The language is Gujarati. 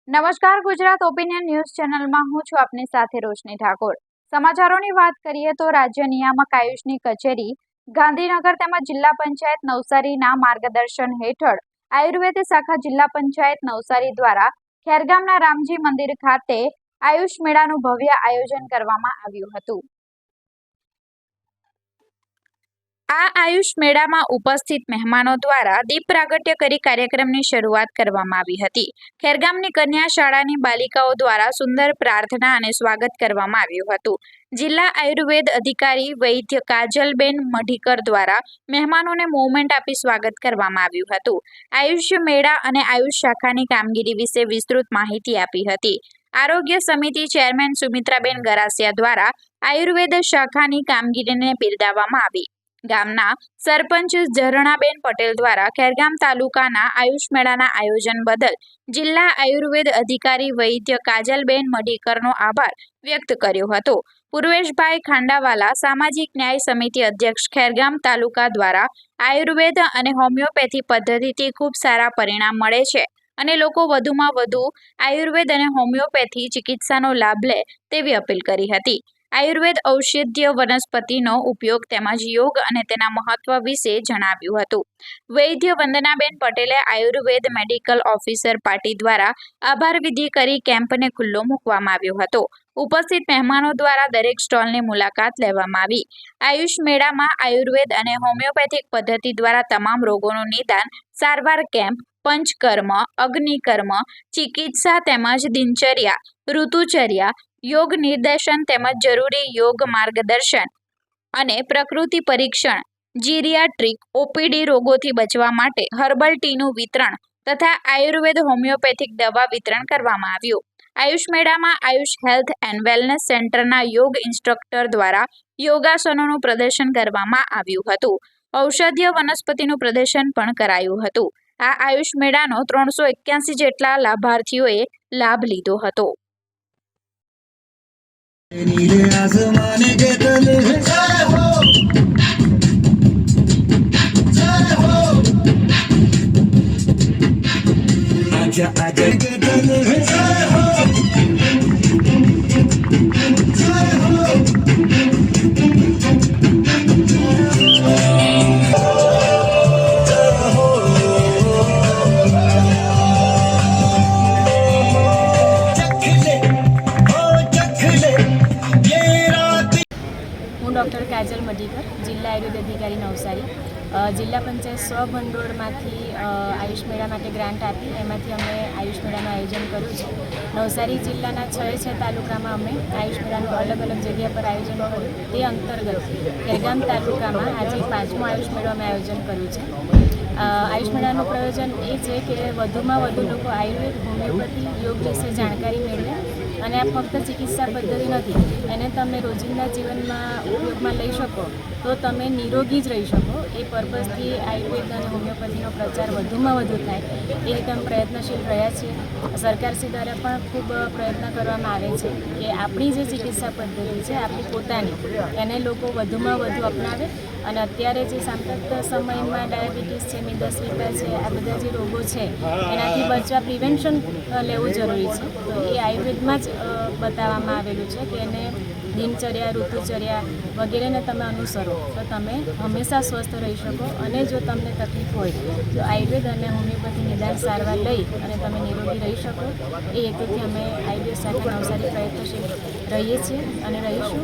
નમસ્કાર, ગુજરાત ઓપિનિયન ન્યૂઝ ચેનલમાં હું છું આપની સાથે રોશની ઠાકોર। સમાચારોની વાત કરીએ તો રાજ્ય નિયામક આયુષની કચેરી ગાંધીનગર તેમજ જિલ્લા પંચાયત નવસારીના માર્ગદર્શન હેઠળ આયુર્વેદ શાખા જિલ્લા પંચાયત નવસારી દ્વારા ખેરગામના રામજી મંદિર ખાતે આયુષ મેળાનું ભવ્ય આયોજન કરવામાં આવ્યું હતું। આ આયુષ મેળામાં ઉપસ્થિત મહેમાનો દ્વારા દીપ પ્રાગટ્ય કરી કાર્યક્રમની શરૂઆત કરવામાં આવી હતી। ખેરગામની કન્યા શાળાની બાલિકાઓ દ્વારા સુંદર પ્રાર્થના અને સ્વાગત કરવામાં આવ્યું હતું। જિલ્લા આયુર્વેદ અધિકારી વૈદ્ય કાજલબેન મઢીકર દ્વારા મહેમાનોને મોમેન્ટ આપી સ્વાગત કરવામાં આવ્યું હતું। આયુષ મેળા અને આયુષ શાખાની કામગીરી વિશે વિસ્તૃત માહિતી આપી હતી। આરોગ્ય સમિતિ ચેરમેન સુમિત્રાબેન ગરાસિયા દ્વારા આયુર્વેદ શાખાની કામગીરીને બિરદાવવામાં આવી। ગામના સરપંચ ઝરણાબેન પટેલ દ્વારા ખેરગામ તાલુકાના આયુષ મેળાના આયોજન બદલ જિલ્લા આયુર્વેદ અધિકારી વૈદ્ય કાજલબેન મઢીકરનો આભાર વ્યક્ત કર્યો હતો। પૂર્વેશભાઈ ખાંડાવાલા સામાજિક ન્યાય સમિતિ અધ્યક્ષ ખેરગામ તાલુકા દ્વારા આયુર્વેદ અને હોમિયોપેથી પદ્ધતિથી ખૂબ સારા પરિણામ મળે છે અને લોકો વધુમાં વધુ આયુર્વેદ અને હોમિયોપેથી ચિકિત્સાનો લાભ લે તેવી અપીલ કરી હતી। આયુર્વેદ ઔષધીય વનસ્પતિનો ઉપયોગ તેમજ યોગ અને તેના મહત્વ વિશે જણાવ્યું હતું। વૈદ્ય વંદનાબેન પટેલે આયુર્વેદ મેડિકલ ઓફિસર પાર્ટી દ્વારા આભાર વિધિ કરી કેમ્પને ખુલ્લો મૂકવામાં આવ્યો હતો। ઉપસ્થિત મહેમાનો દ્વારા દરેક સ્ટોલની મુલાકાત લેવામાં આવી। આયુષ મેળામાં આયુર્વેદ અને હોમિયોપેથિક પદ્ધતિ દ્વારા તમામ રોગોનું નિદાન, સારવાર કેમ્પ, પંચકર્મ, અગ્નિકર્મ, ચિકિત્સા તેમજ દિનચર્યા, ઋતુચર્યા, યોગ નિર્દેશન તેમજ જરૂરી યોગ માર્ગદર્શન અને પ્રકૃતિ પરીક્ષણ, જીરિયાટ્રિક, ઓપીડી રોગોથી બચવા માટે હર્બલ ટીનું વિતરણ તથા આયુર્વેદ હોમિયોપેથિક દવા વિતરણ કરવામાં આવ્યું। આયુષ મેળામાં આયુષ હેલ્થ એન્ડ વેલનેસ સેન્ટરના યોગ ઇન્સ્ટ્રક્ટર દ્વારા યોગાસનોનું પ્રદર્શન કરવામાં આવ્યું હતું। ઔષધીય વનસ્પતિનું પ્રદર્શન પણ કરાયું હતું। આ આયુષ મેળાનો 381 જેટલા લાભાર્થીઓએ લાભ લીધો હતો। नीले आसमान के तले जय हो, जय हो, आजा आजा के तले जय हो, जय हो। ડૉક્ટર કાજલ મઢીકર, જિલ્લા આયુર્વેદ અધિકારી નવસારી। જિલ્લા પંચાયત સ્વભંડોળમાંથી આયુષ મેળા માટે ગ્રાન્ટ આપી એમાંથી અમે આયુષ મેળાનું આયોજન કર્યું છે। નવસારી જિલ્લાના 6 તાલુકામાં અમે આયુષ મેળાનું અલગ અલગ જગ્યા પર આયોજન કર્યું। તે અંતર્ગત ખેરગામ તાલુકામાં આજે 5મો આયુષ મેળો અમે આયોજન કર્યું છે। આયુષ મેળાનું પ્રયોજન એ છે કે વધુમાં વધુ લોકો આયુર્વેદ, હોમિયોપેથી, યોગ વિશે જાણકારી મેળવે અને આ ફક્ત ચિકિત્સા પદ્ધતિ નથી, એને તમે રોજિંદા જીવનમાં ઉપયોગમાં લઈ શકો તો તમે નિરોગી જ રહી શકો। એ પર્પઝથી આયુર્વેદ અને હોમિયોપેથીનો પ્રચાર વધુમાં વધુ થાય એ રીતે અમે પ્રયત્નશીલ રહ્યા છીએ। સરકારશ્રી દ્વારા પણ ખૂબ પ્રયત્ન કરવામાં આવે છે કે આપણી જે ચિકિત્સા પદ્ધતિ છે આપણી પોતાની એને લોકો વધુમાં વધુ અપનાવે અને અત્યારે જે સાંપ્રત સમયમાં ડાયાબિટીસ છે, મેદસ્વીતા છે, આ બધા જે રોગો છે એનાથી બચવા પ્રિવેન્શન લેવું જરૂરી છે। તો એ આયુર્વેદમાં જ બતાવવામાં આવેલું છે કે એને દિનચર્યા, ઋતુચર્યા વગેરેને તમે અનુસરો તો તમે હંમેશા સ્વસ્થ રહી શકો અને જો તમને તકલીફ હોય તો આયુર્વેદ અને હોમિયોપેથી નિદાન સારવાર લઈ અને તમે નિરોગી રહી શકો। એ હેતુથી અમે આયુર્વેદ શાખા નવસારી પ્રયત્નશીલ રહીએ છીએ અને રહીશું।